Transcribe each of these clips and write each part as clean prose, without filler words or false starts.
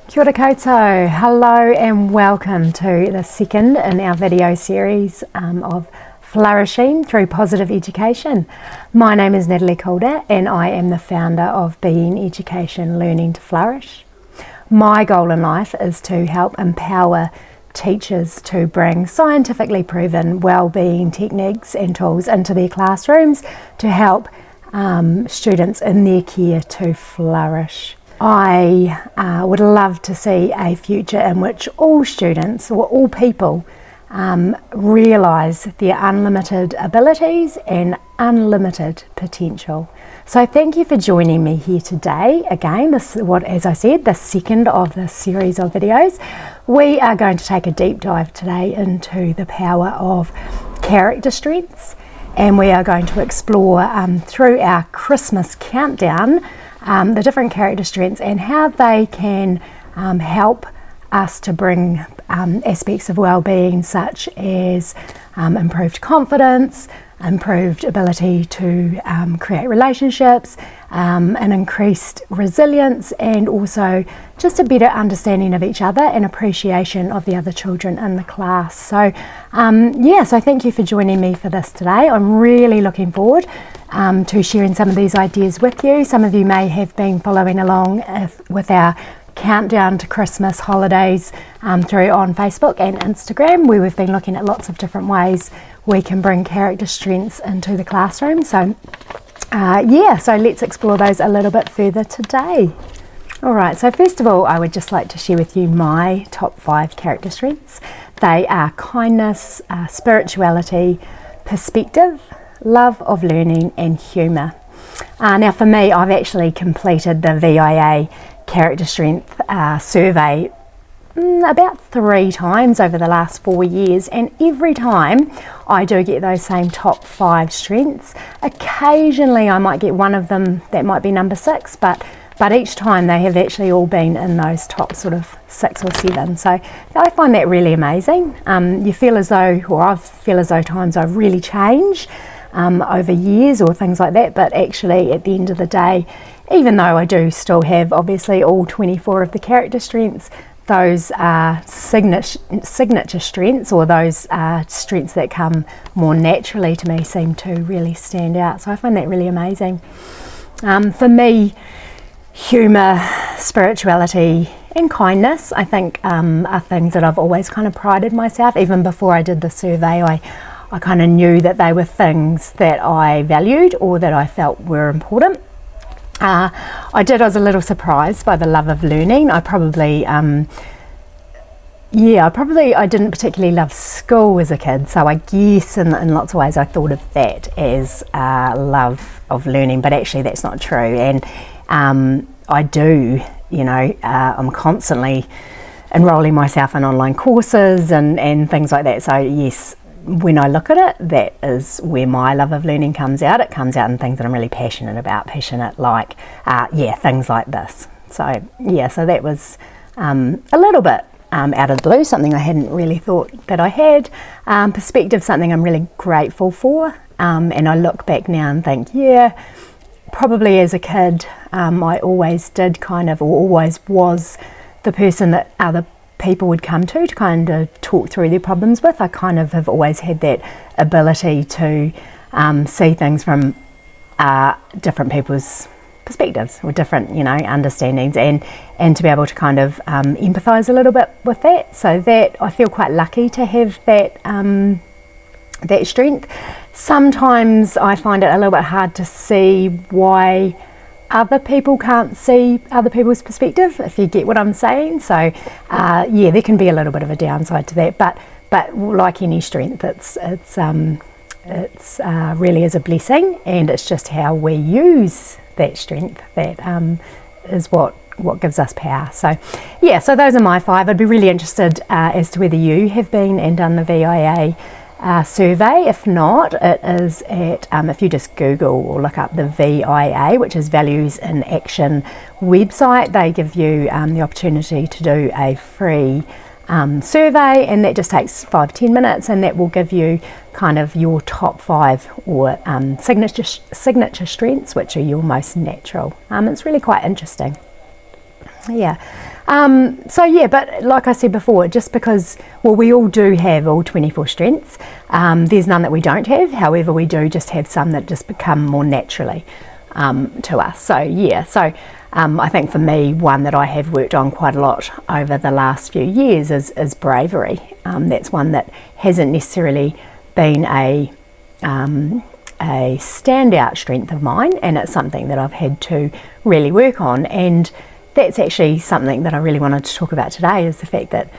Kia ora koutou, hello and welcome to the second in our video series of Flourishing through Positive Education. My name is Natalie Calder and I am the founder of Being Education Learning to Flourish. My goal in life is to help empower teachers to bring scientifically proven well-being techniques and tools into their classrooms to help students in their care to flourish. I would love to see a future in which all students or all people realise their unlimited abilities and unlimited potential. So thank you for joining me here today. Again, as I said, the second of the series of videos. We are going to take a deep dive today into the power of character strengths, and we are going to explore through our Christmas countdown the different character strengths and how they can help us to bring aspects of well-being such as improved confidence, improved ability to create relationships, an increased resilience, and also just a better understanding of each other and appreciation of the other children in the class. So so thank you for joining me for this today. I'm really looking forward to sharing some of these ideas with you. Some of you may have been following along with our countdown to Christmas holidays through on Facebook and Instagram, where we've been looking at lots of different ways we can bring character strengths into the classroom. So so let's explore those a little bit further today. Alright, so first of all I would just like to share with you my top 5 character strengths. They are kindness, spirituality, perspective, love of learning and humour. Now for me, I've actually completed the VIA character strength survey about 3 times over the last 4 years, and every time I do get those same top 5 strengths. Occasionally I might get one of them that might be number 6, but each time they have actually all been in those top sort of 6 or 7. So I find that really amazing. You feel as though, or I feel as though times I really change over years or things like that, but actually at the end of the day, even though I do still have obviously all 24 of the character strengths, those signature strengths, or those strengths that come more naturally to me, seem to really stand out. So I find that really amazing. For me, humour, spirituality and kindness, I think are things that I've always kind of prided myself. Even before I did the survey, I kind of knew that they were things that I valued or that I felt were important. I was a little surprised by the love of learning. I didn't particularly love school as a kid, so I guess in lots of ways I thought of that as love of learning, but actually that's not true. And I do, I'm constantly enrolling myself in online courses and things like that. So yes, when I look at it, that is where my love of learning comes out. It comes out in things that I'm really passionate about, like things like this. So that was a little bit out of the blue, something I hadn't really thought that I had. Perspective, something I'm really grateful for, and I look back now and think, probably as a kid, I always did always was the person that other people would come to kind of talk through their problems with. I kind of have always had that ability to see things from different people's perspectives or different, understandings, and to be able to kind of empathise a little bit with that. So that I feel quite lucky to have that that strength. Sometimes I find it a little bit hard to see why other people can't see other people's perspective, if you get what I'm saying. So there can be a little bit of a downside to that, but like any strength, it's really is a blessing, and it's just how we use that strength that is what gives us power. So those are my 5. I'd be really interested as to whether you have been and done the VIA survey. If not, it is at if you just Google or look up the VIA, which is Values in Action website, they give you the opportunity to do a free survey, and that just takes 5-10 minutes, and that will give you kind of your top 5 or signature strengths, which are your most natural. It's really quite interesting. So yeah, but like I said before, just because, well, we all do have all 24 strengths. There's none that we don't have. However, we do just have some that just become more naturally to us. So yeah, so I think for me, one that I have worked on quite a lot over the last few years is bravery. That's one that hasn't necessarily been a standout strength of mine, and it's something that I've had to really work on. And that's actually something that I really wanted to talk about today, is the fact that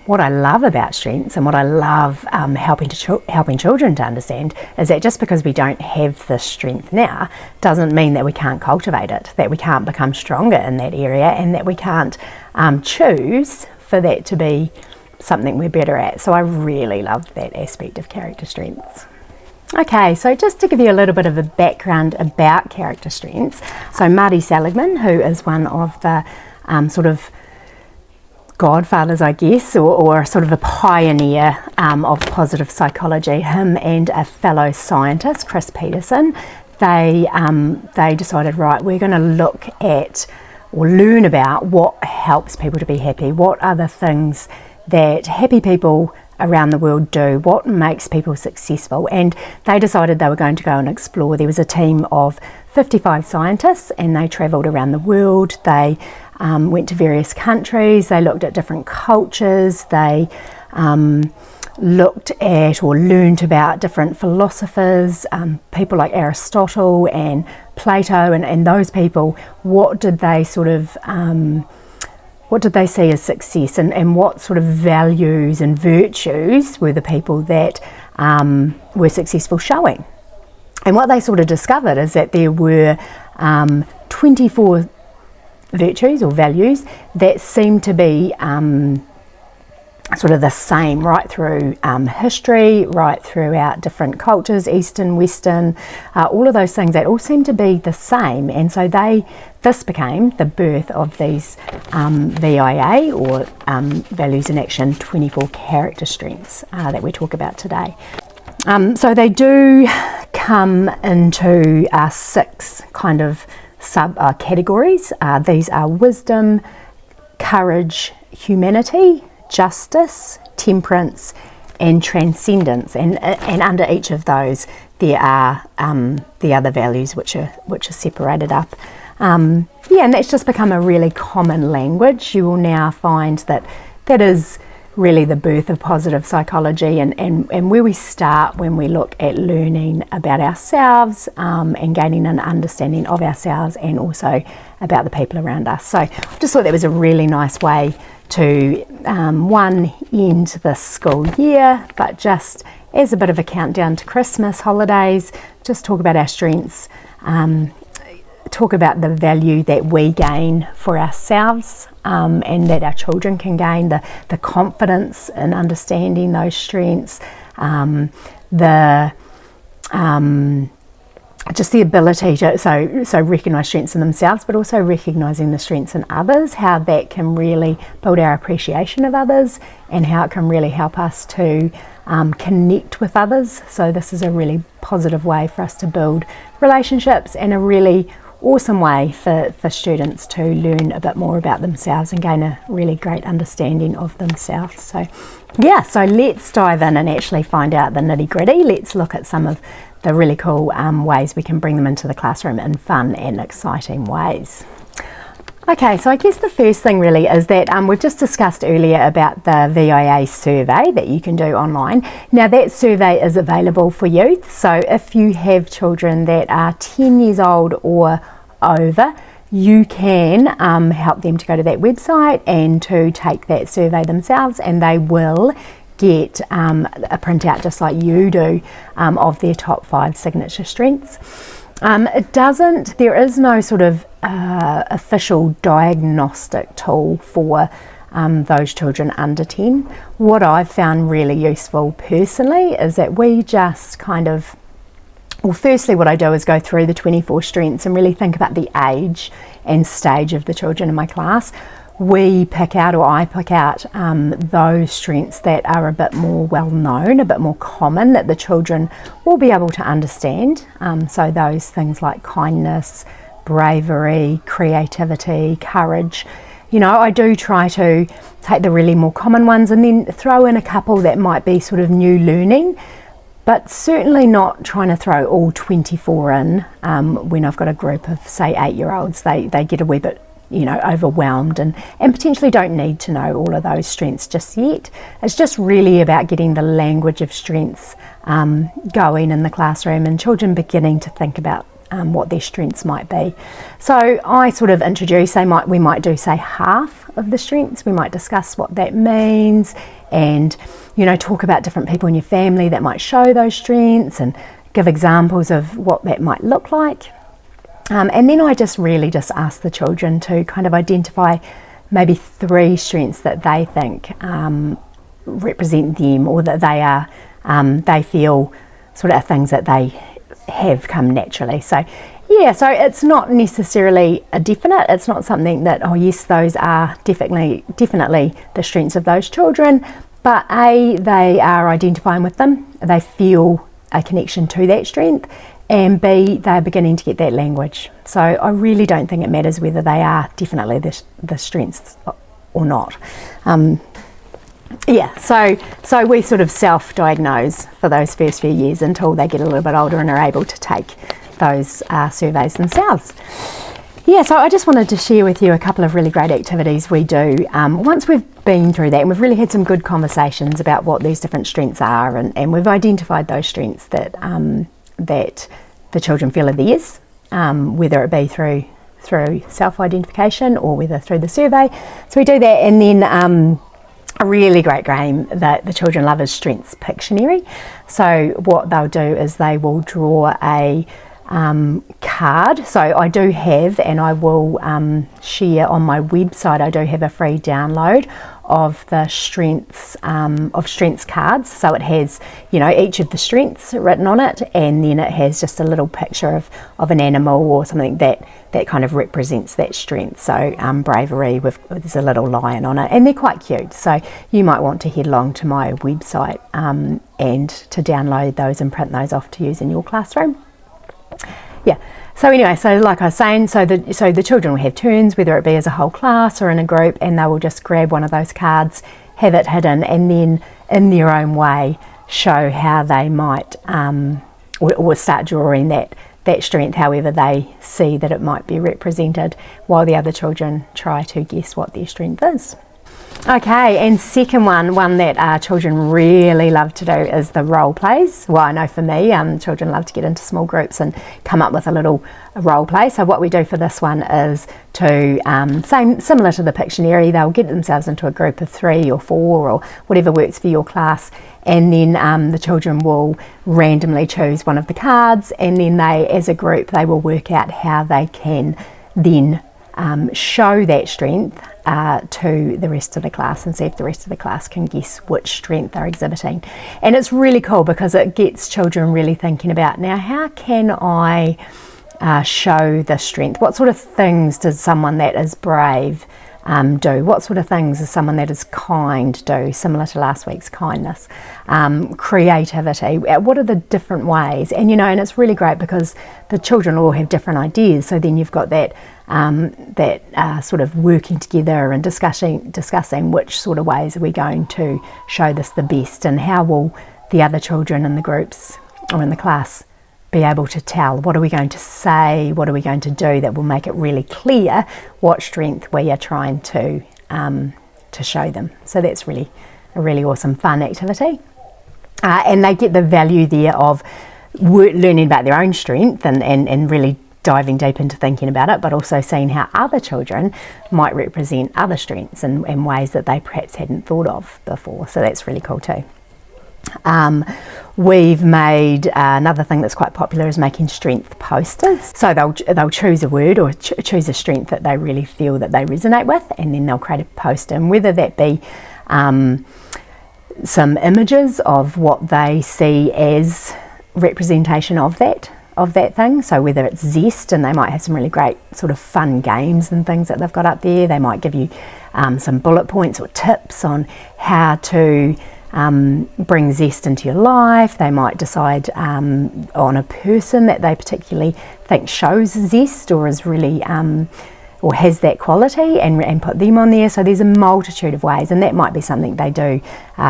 what I love about strengths and what I love helping children to understand is that just because we don't have this strength now doesn't mean that we can't cultivate it, that we can't become stronger in that area, and that we can't choose for that to be something we're better at. So I really love that aspect of character strengths. Okay, so just to give you a little bit of a background about character strengths. So Marty Seligman, who is one of the sort of godfathers, I guess, or sort of a pioneer of positive psychology, him and a fellow scientist, Chris Peterson, they decided, right, we're going to look at or learn about what helps people to be happy. What are the things that happy people around the world do? What makes people successful? And they decided they were going to go and explore. There was a team of 55 scientists, and they travelled around the world. They went to various countries. They looked at different cultures. They looked at or learned about different philosophers, people like Aristotle and Plato, and those people. What did they sort of what did they see as success, and what sort of values and virtues were the people that were successful showing? And what they sort of discovered is that there were 24 virtues or values that seemed to be sort of the same right through history, right throughout different cultures, Eastern, Western, all of those things that all seem to be the same. And so this became the birth of these VIA, or Values in Action 24 character strengths that we talk about today. So they do come into 6 kind of sub categories. These are wisdom, courage, humanity, justice, temperance, and transcendence. And under each of those, there are the other values which are separated up. And that's just become a really common language. You will now find that is really the birth of positive psychology, and where we start when we look at learning about ourselves and gaining an understanding of ourselves and also about the people around us. So I just thought that was a really nice way to end this school year, but just as a bit of a countdown to Christmas holidays, just talk about our strengths, talk about the value that we gain for ourselves, and that our children can gain, the confidence in understanding those strengths, just the ability to so recognise strengths in themselves, but also recognising the strengths in others, how that can really build our appreciation of others, and how it can really help us to connect with others. So this is a really positive way for us to build relationships, and a really awesome way for students to learn a bit more about themselves and gain a really great understanding of themselves. So yeah, so let's dive in and actually find out the nitty gritty. Let's look at some of the really cool ways we can bring them into the classroom in fun and exciting ways. Okay, so I guess the first thing really is that we've just discussed earlier about the VIA survey that you can do online. Now that survey is available for youth, so if you have children that are 10 years old or over, you can help them to go to that website and to take that survey themselves, and they will get a printout just like you do of their top 5 signature strengths. There is no sort of official diagnostic tool for those under 10. What I've found really useful personally is that we just firstly what I do is go through the 24 strengths and really think about the age and stage of the children in my class. I pick out those strengths that are a bit more well known, a bit more common, that the children will be able to understand. So those things like kindness, bravery, creativity, courage, you know, I do try to take the really more common ones and then throw in a couple that might be sort of new learning, but certainly not trying to throw all 24 in when I've got a group of, say, 8-year-olds. They get a wee bit, you know, overwhelmed and potentially don't need to know all of those strengths just yet. It's just really about getting the language of strengths going in the classroom and children beginning to think about what their strengths might be. So I sort of introduce, we might do, say, half of the strengths. We might discuss what that means and, you know, talk about different people in your family that might show those strengths and give examples of what that might look like. And then I just ask the children to kind of identify maybe 3 strengths that they think represent them, or that they are, they feel sort of things that they have come naturally. So yeah, so it's not necessarily a definite. It's not something that, oh yes, those are definitely the strengths of those children, but A, they are identifying with them, they feel a connection to that strength, and B, they're beginning to get that language. So I really don't think it matters whether they are definitely the strengths or not. Yeah, so we sort of self-diagnose for those first few years until they get a little bit older and are able to take those surveys themselves. Yeah, so I just wanted to share with you a couple of really great activities we do once we've been through that, and we've really had some good conversations about what these different strengths are, and we've identified those strengths that that the children feel are theirs, whether it be through self-identification or whether through the survey. So we do that, and then a really great game that the children love is Strengths Pictionary. So what they'll do is they will draw a card. So I do have, and I will share on my website, I do have a free download of the strengths cards. So it has, you know, each of the strengths written on it, and then it has just a little picture of an animal or something that kind of represents that strength. So bravery, there's a little lion on it, and they're quite cute. So you might want to head along to my website and to download those and print those off to use in your classroom. Yeah. So anyway, so like I was saying, so the children will have turns, whether it be as a whole class or in a group, and they will just grab one of those cards, have it hidden, and then in their own way show how they might or start drawing that strength however they see that it might be represented, while the other children try to guess what their strength is. Okay, and second one that children really love to do is the role plays. Well, I know for me, children love to get into small groups and come up with a little role play. So what we do for this one is to, similar to the Pictionary, they'll get themselves into a group of 3 or 4 or whatever works for your class, and then the children will randomly choose one of the cards, and then they, as a group, they will work out how they can then show that strength to the rest of the class and see if the rest of the class can guess which strength they're exhibiting. And it's really cool because it gets children really thinking about, now how can I show the strength? What sort of things does someone that is brave do? What sort of things does someone that is kind do, similar to last week's kindness? Creativity, what are the different ways? And you know, and it's really great because the children all have different ideas, so then you've got that sort of working together and discussing which sort of ways are we going to show this the best, and how will the other children in the groups or in the class be able to tell, what are we going to say, what are we going to do that will make it really clear what strength we are trying to show them. So that's really a really awesome fun activity, and they get the value there of learning about their own strength and really diving deep into thinking about it, but also seeing how other children might represent other strengths in ways that they perhaps hadn't thought of before. So that's really cool too. We've made another thing that's quite popular is making strength posters. So they'll choose a word or choose a strength that they really feel that they resonate with, and then they'll create a poster, and whether that be some images of what they see as representation of that thing. So whether it's zest, and they might have some really great sort of fun games and things that they've got up there. They might give you some bullet points or tips on how to bring zest into your life. They might decide on a person that they particularly think shows zest or is really or has that quality, and put them on there. So there's a multitude of ways, and that might be something they do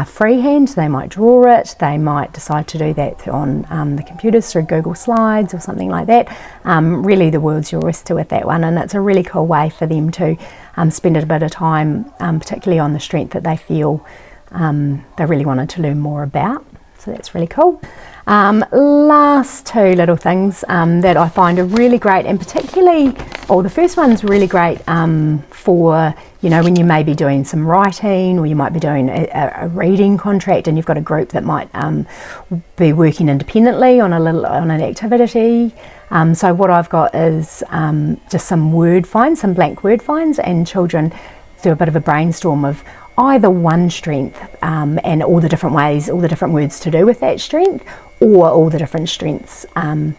freehand. They might draw it, they might decide to do that on the computers through Google Slides or something like that. Really the world's your oyster with that one, and it's a really cool way for them to spend a bit of time, particularly on the strength that they feel they really wanted to learn more about. So that's really cool. Last two little things that I find are really great, and particularly, the first one's really great for, when you may be doing some writing, or you might be doing a reading contract, and you've got a group that might be working independently on an activity. So what I've got is just some word finds, some blank word finds, and children do a bit of a brainstorm of either one strength and all the different ways, all the different words to do with that strength, or all the different strengths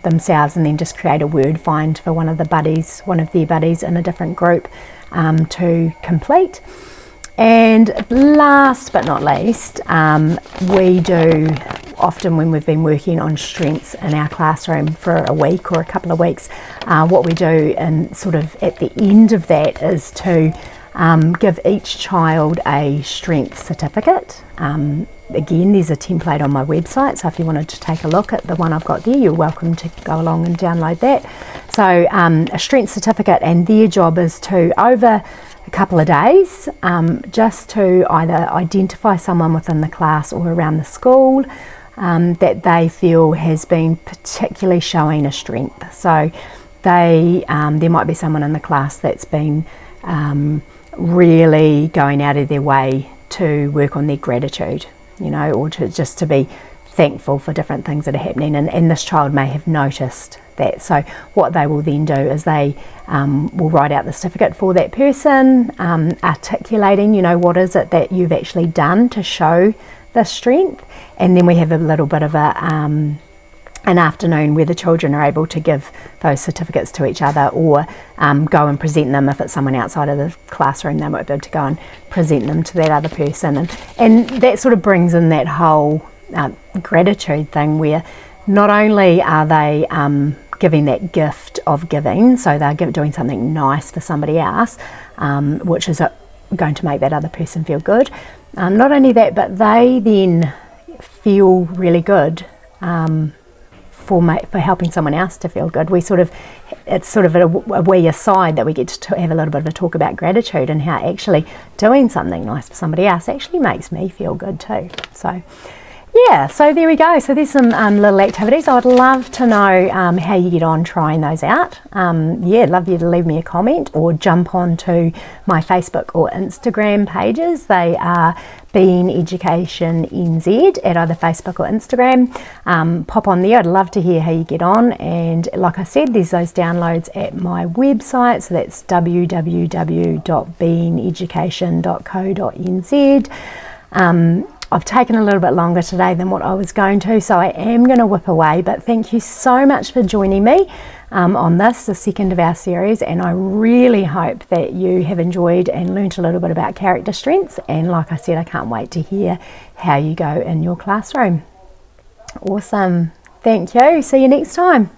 themselves, and then just create a word find for one of their buddies in a different group to complete. And last but not least, we do often, when we've been working on strengths in our classroom for a week or a couple of weeks, what we do, and sort of at the end of that, is to give each child a strength certificate. Again, there's a template on my website, so if you wanted to take a look at the one I've got there, you're welcome to go along and download that. So a strength certificate, and their job is to, over a couple of days, just to either identify someone within the class or around the school that they feel has been particularly showing a strength. So there might be someone in the class that's been really going out of their way to work on their gratitude, or to be thankful for different things that are happening, and this child may have noticed that. So what they will then do is they will write out the certificate for that person, articulating, what is it that you've actually done to show the strength, and then we have a little bit of an afternoon where the children are able to give those certificates to each other, or go and present them. If it's someone outside of the classroom, they might be able to go and present them to that other person, and that sort of brings in that whole gratitude thing, where not only are they giving that gift of giving, so they're doing something nice for somebody else, which is going to make that other person feel good. Not only that, but they then feel really good for helping someone else to feel good. It's sort of a wee aside that we get to have a little bit of a talk about gratitude, and how actually doing something nice for somebody else actually makes me feel good too. So yeah, so there we go. So there's some little activities. I would love to know how you get on trying those out. I'd love you to leave me a comment, or jump onto my Facebook or Instagram pages. They are Being Education NZ at either Facebook or Instagram. Pop on there. I'd love to hear how you get on. And like I said, there's those downloads at my website. So that's www.beingeducation.co.nz. I've taken a little bit longer today than what I was going to, so I am going to whip away, but thank you so much for joining me on this, the second of our series, and I really hope that you have enjoyed and learnt a little bit about character strengths, and like I said, I can't wait to hear how you go in your classroom. Awesome. Thank you. See you next time.